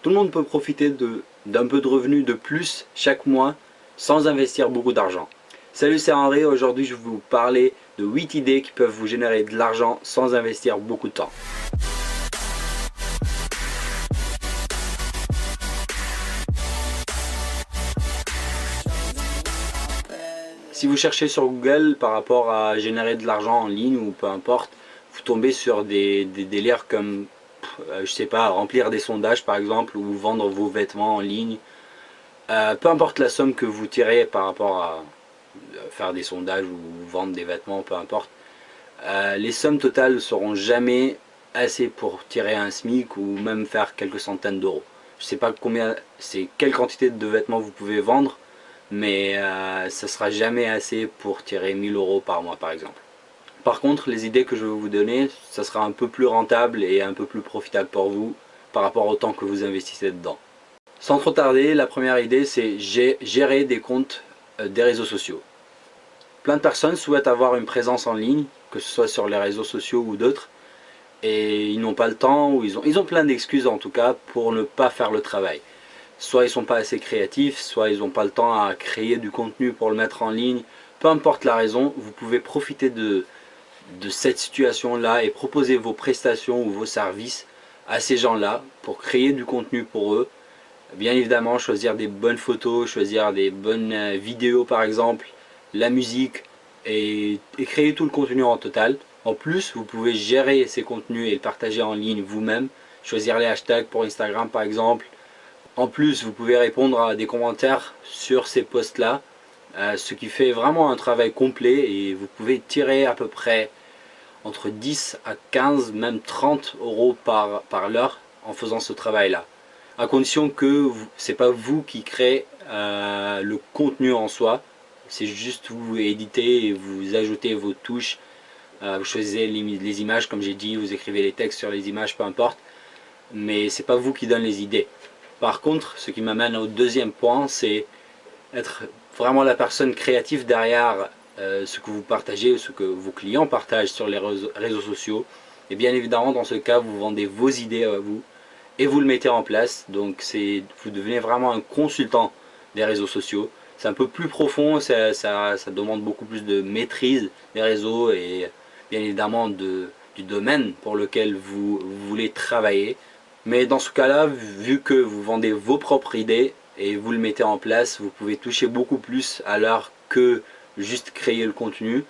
Tout le monde peut profiter d'un peu de revenus de plus chaque mois sans investir beaucoup d'argent. Salut, c'est André. Aujourd'hui, je vais vous parler de 8 idées qui peuvent vous générer de l'argent sans investir beaucoup de temps. Si vous cherchez sur Google par rapport à générer de l'argent en ligne ou peu importe, vous tombez sur des délires comme, je sais pas, remplir des sondages par exemple ou vendre vos vêtements en ligne. Peu importe la somme que vous tirez par rapport à faire des sondages ou vendre des vêtements, peu importe, les sommes totales ne seront jamais assez pour tirer un SMIC ou même faire quelques centaines d'euros. Je sais pas quelle quantité de vêtements vous pouvez vendre, mais ça sera jamais assez pour tirer 1000 euros par mois par exemple. Par contre, les idées que je vais vous donner, ça sera un peu plus rentable et un peu plus profitable pour vous par rapport au temps que vous investissez dedans. Sans trop tarder, la première idée c'est gérer des comptes des réseaux sociaux. Plein de personnes souhaitent avoir une présence en ligne, que ce soit sur les réseaux sociaux ou d'autres, et ils n'ont pas le temps ou ils ont plein d'excuses en tout cas pour ne pas faire le travail. Soit ils sont pas assez créatifs, soit ils n'ont pas le temps à créer du contenu pour le mettre en ligne. Peu importe la raison, vous pouvez profiter de cette situation-là et proposer vos prestations ou vos services à ces gens-là pour créer du contenu pour eux. Bien évidemment, choisir des bonnes photos, choisir des bonnes vidéos par exemple, la musique et créer tout le contenu en total. En plus, vous pouvez gérer ces contenus et le partager en ligne vous-même. Choisir les hashtags pour Instagram par exemple. En plus, vous pouvez répondre à des commentaires sur ces posts-là, ce qui fait vraiment un travail complet et vous pouvez tirer à peu près entre 10 à 15, même 30 euros par l'heure en faisant ce travail-là. À condition que ce n'est pas vous qui créez le contenu en soi, c'est juste vous éditez et vous ajoutez vos touches, vous choisissez les images comme j'ai dit, vous écrivez les textes sur les images, peu importe, mais c'est pas vous qui donne les idées. Par contre, ce qui m'amène au deuxième point, c'est être vraiment la personne créative derrière ce que vous partagez, ce que vos clients partagent sur les réseaux sociaux. Et bien évidemment, dans ce cas, vous vendez vos idées à vous et vous le mettez en place. Donc, vous devenez vraiment un consultant des réseaux sociaux. C'est un peu plus profond, ça demande beaucoup plus de maîtrise des réseaux et bien évidemment du domaine pour lequel vous voulez travailler. Mais dans ce cas-là, vu que vous vendez vos propres idées et vous le mettez en place, vous pouvez toucher beaucoup plus à l'heure que juste créer le contenu.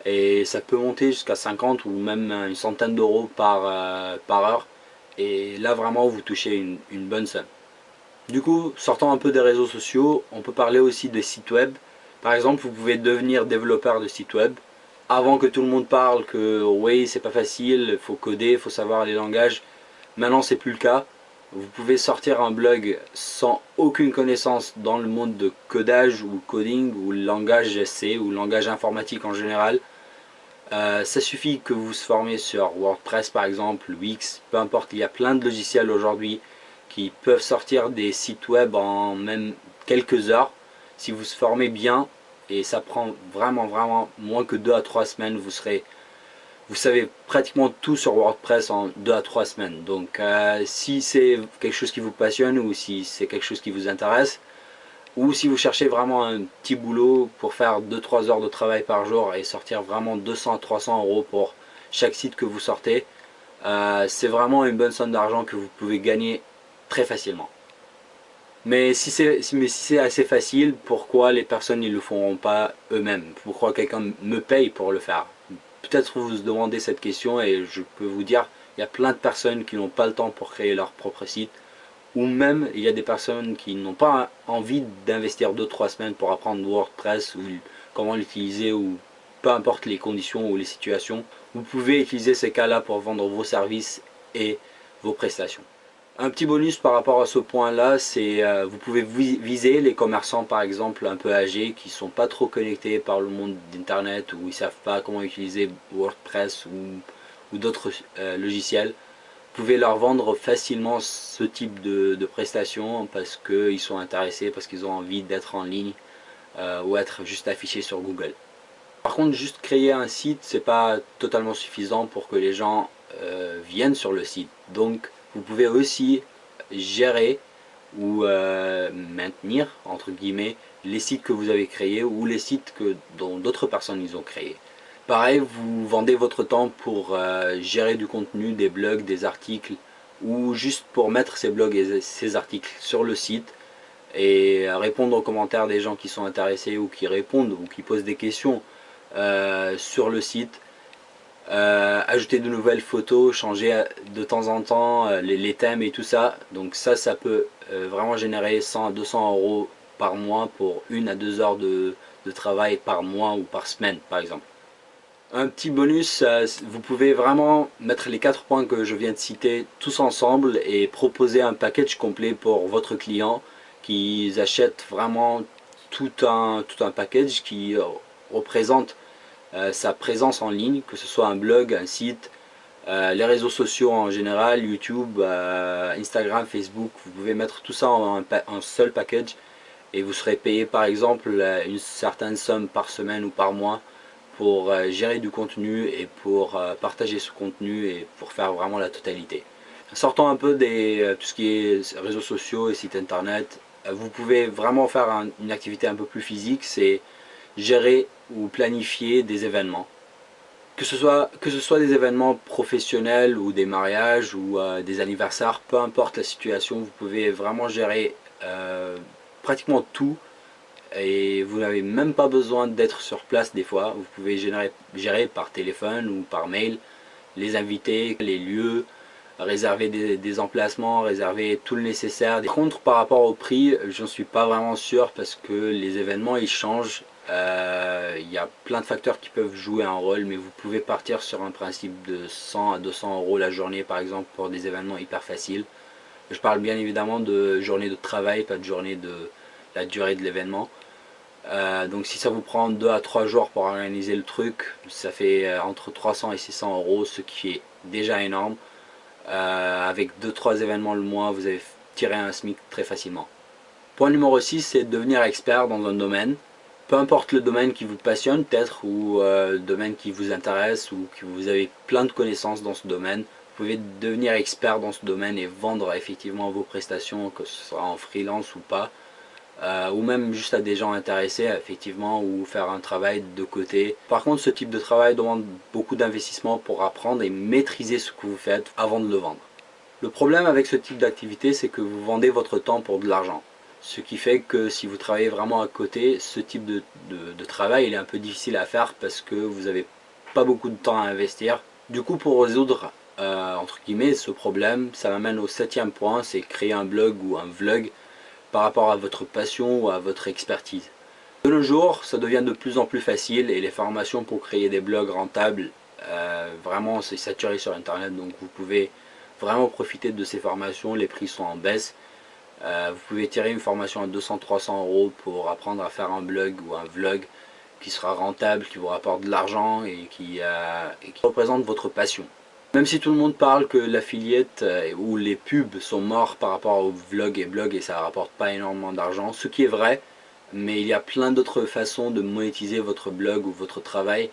Et ça peut monter jusqu'à 50 ou même une centaine d'euros par heure. Et là vraiment vous touchez une bonne somme. Du coup, sortant un peu des réseaux sociaux, on peut parler aussi des sites web. Par exemple, vous pouvez devenir développeur de site web. Avant que tout le monde parle que oui, c'est pas facile, il faut coder, il faut savoir les langages. Maintenant, c'est plus le cas. Vous pouvez sortir un blog sans aucune connaissance dans le monde de codage ou coding ou langage C ou langage informatique en général. Ça suffit que vous vous formez sur WordPress par exemple, Wix, peu importe. Il y a plein de logiciels aujourd'hui qui peuvent sortir des sites web en même quelques heures. Si vous vous formez bien, et ça prend vraiment moins que 2 à 3 semaines, vous savez pratiquement tout sur WordPress en 2 à 3 semaines. Donc si c'est quelque chose qui vous passionne ou si c'est quelque chose qui vous intéresse, ou si vous cherchez vraiment un petit boulot pour faire 2-3 heures de travail par jour et sortir vraiment 200 à 300 euros pour chaque site que vous sortez, c'est vraiment une bonne somme d'argent que vous pouvez gagner très facilement. Mais si c'est assez facile, pourquoi les personnes ne le feront pas eux-mêmes? Pourquoi quelqu'un me paye pour le faire? Peut-être vous vous demandez cette question et je peux vous dire, il y a plein de personnes qui n'ont pas le temps pour créer leur propre site. Ou même, il y a des personnes qui n'ont pas envie d'investir 2-3 semaines pour apprendre WordPress ou comment l'utiliser ou peu importe les conditions ou les situations. Vous pouvez utiliser ces cas-là pour vendre vos services et vos prestations. Un petit bonus par rapport à ce point-là, c'est vous pouvez viser les commerçants par exemple un peu âgés qui ne sont pas trop connectés par le monde d'internet ou ils ne savent pas comment utiliser WordPress ou d'autres logiciels. Vous pouvez leur vendre facilement ce type de prestations parce qu'ils sont intéressés, parce qu'ils ont envie d'être en ligne ou être juste affichés sur Google. Par contre, juste créer un site, c'est pas totalement suffisant pour que les gens viennent sur le site. Donc, vous pouvez aussi gérer ou maintenir, entre guillemets, les sites que vous avez créés ou les sites dont d'autres personnes ils ont créés. Pareil, vous vendez votre temps pour gérer du contenu, des blogs, des articles, ou juste pour mettre ces blogs et ces articles sur le site et répondre aux commentaires des gens qui sont intéressés ou qui répondent ou qui posent des questions sur le site. Ajouter de nouvelles photos, changer de temps en temps les thèmes et tout ça. Donc ça peut vraiment générer 100 à 200 € par mois pour 1 à 2 heures de travail par mois ou par semaine par exemple. Un petit bonus, vous pouvez vraiment mettre les 4 points que je viens de citer tous ensemble et proposer un package complet pour votre client, qu'ils achètent vraiment tout un package qui représente sa présence en ligne, que ce soit un blog, un site, les réseaux sociaux en général, YouTube, Instagram, Facebook. Vous pouvez mettre tout ça en un seul package et vous serez payé par exemple une certaine somme par semaine ou par mois pour gérer du contenu et pour partager ce contenu et pour faire vraiment la totalité. Sortons un peu de tout ce qui est réseaux sociaux et sites internet. Vous pouvez vraiment faire une activité un peu plus physique, c'est gérer ou planifier des événements. Que ce soit des événements professionnels ou des mariages ou des anniversaires, peu importe la situation, vous pouvez vraiment gérer pratiquement tout. Et vous n'avez même pas besoin d'être sur place des fois. Vous pouvez gérer par téléphone ou par mail les invités, les lieux, réserver des emplacements, réserver tout le nécessaire. Par contre, par rapport au prix, j'en suis pas vraiment sûr parce que les événements ils changent. Il y a plein de facteurs qui peuvent jouer un rôle, mais vous pouvez partir sur un principe de 100 à 200 € la journée par exemple pour des événements hyper faciles. Je parle bien évidemment de journée de travail, pas de journée de la durée de l'événement. Donc si ça vous prend 2 à 3 jours pour organiser le truc, ça fait entre 300 et 600 €, ce qui est déjà énorme. Avec 2-3 événements le mois, vous avez tiré un SMIC très facilement. Point numéro 6, c'est devenir expert dans un domaine. Peu importe le domaine qui vous passionne peut-être, ou le domaine qui vous intéresse, ou que vous avez plein de connaissances dans ce domaine, vous pouvez devenir expert dans ce domaine et vendre effectivement vos prestations, que ce soit en freelance ou pas. Ou même juste à des gens intéressés effectivement, ou faire un travail de côté. Par contre, ce type de travail demande beaucoup d'investissement pour apprendre et maîtriser ce que vous faites avant de le vendre. Le problème avec ce type d'activité, c'est que vous vendez votre temps pour de l'argent. Ce qui fait que si vous travaillez vraiment à côté, ce type de travail il est un peu difficile à faire parce que vous n'avez pas beaucoup de temps à investir. Du coup, pour résoudre entre guillemets ce problème, ça m'amène au 7e point, c'est créer un blog ou un vlog par rapport à votre passion ou à votre expertise. De nos jours, ça devient de plus en plus facile et les formations pour créer des blogs rentables, vraiment c'est saturé sur internet, donc vous pouvez vraiment profiter de ces formations, les prix sont en baisse. Vous pouvez tirer une formation à 200-300 € pour apprendre à faire un blog ou un vlog qui sera rentable, qui vous rapporte de l'argent et qui représente votre passion. Même si tout le monde parle que l'affiliate ou les pubs sont morts par rapport aux vlogs et blogs et ça rapporte pas énormément d'argent, ce qui est vrai, mais il y a plein d'autres façons de monétiser votre blog ou votre travail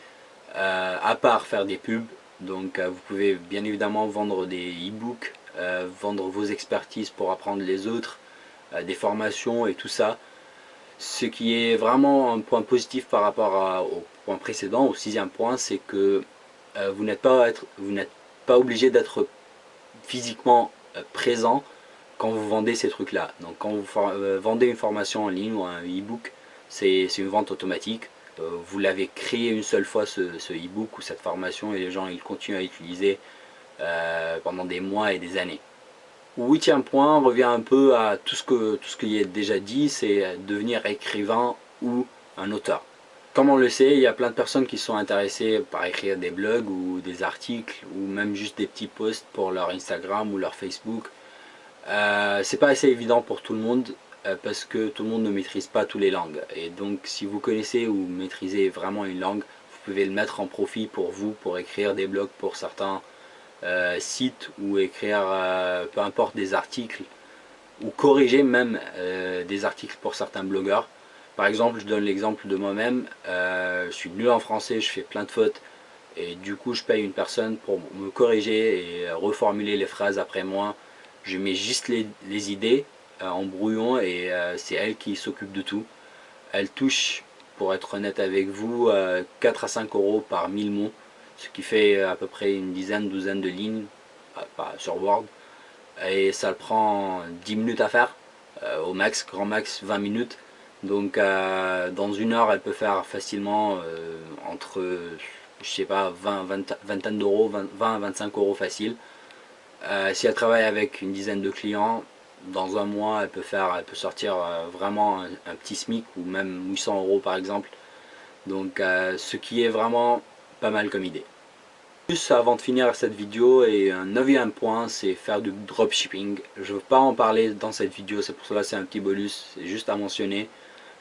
à part faire des pubs. Donc vous pouvez bien évidemment vendre des e-books, vendre vos expertises pour apprendre les autres, des formations et tout ça. Ce qui est vraiment un point positif par rapport au point précédent, au 6e point, c'est que vous n'êtes pas obligé d'être physiquement présent quand vous vendez ces trucs là. Donc quand vous vendez une formation en ligne ou un e-book, c'est une vente automatique. Vous l'avez créé une seule fois ce e-book ou cette formation et les gens ils continuent à l'utiliser pendant des mois et des années. Au 8e point, on revient un peu à tout ce qui est déjà dit, c'est devenir écrivain ou un auteur. Comme on le sait, il y a plein de personnes qui sont intéressées par écrire des blogs ou des articles ou même juste des petits posts pour leur Instagram ou leur Facebook. C'est pas assez évident pour tout le monde parce que tout le monde ne maîtrise pas toutes les langues. Et donc si vous connaissez ou maîtrisez vraiment une langue, vous pouvez le mettre en profit pour vous, pour écrire des blogs pour certains sites ou écrire peu importe des articles ou corriger même des articles pour certains blogueurs. Par exemple, je donne l'exemple de moi-même, je suis nul en français, je fais plein de fautes et du coup je paye une personne pour me corriger et reformuler les phrases après moi je mets juste les idées en brouillon et c'est elle qui s'occupe de tout. Elle touche, pour être honnête avec vous, 4 à 5 euros par 1000 mots, ce qui fait à peu près une douzaine de lignes sur Word. Et ça prend 10 minutes à faire, au max, grand max 20 minutes. Donc dans une heure, elle peut faire facilement entre, je sais pas, vingtaine d'euros, 20 à 25 euros facile. Si elle travaille avec une dizaine de clients, dans un mois, elle peut sortir vraiment un petit SMIC ou même 800 euros par exemple. Donc ce qui est vraiment pas mal comme idée. Juste avant de finir cette vidéo, et un 9e point, c'est faire du dropshipping. Je ne veux pas en parler dans cette vidéo, c'est pour cela c'est un petit bonus, c'est juste à mentionner.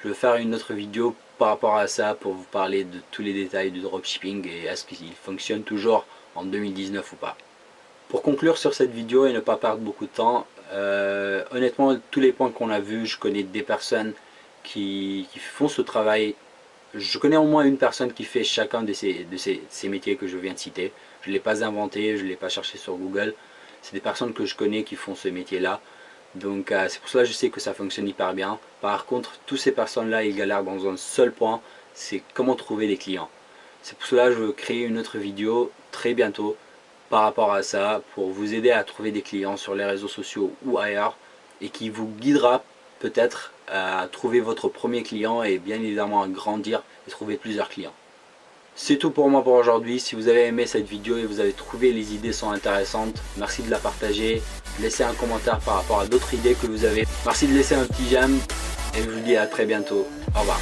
Je vais faire une autre vidéo par rapport à ça pour vous parler de tous les détails du dropshipping et est-ce qu'il fonctionne toujours en 2019 ou pas. Pour conclure sur cette vidéo et ne pas perdre beaucoup de temps, honnêtement tous les points qu'on a vus, je connais des personnes qui font ce travail. Je connais au moins une personne qui fait chacun de ces métiers que je viens de citer. Je ne l'ai pas inventé, je ne l'ai pas cherché sur Google. C'est des personnes que je connais qui font ce métier-là. Donc c'est pour cela que je sais que ça fonctionne hyper bien. Par contre, toutes ces personnes-là, ils galèrent dans un seul point, c'est comment trouver des clients. C'est pour cela que je veux créer une autre vidéo très bientôt par rapport à ça, pour vous aider à trouver des clients sur les réseaux sociaux ou ailleurs, et qui vous guidera peut-être à trouver votre premier client et bien évidemment à grandir et trouver plusieurs clients. C'est tout pour moi pour aujourd'hui. Si vous avez aimé cette vidéo et vous avez trouvé les idées sont intéressantes, merci de la partager. Laissez un commentaire par rapport à d'autres idées que vous avez. Merci de laisser un petit j'aime et je vous dis à très bientôt. Au revoir.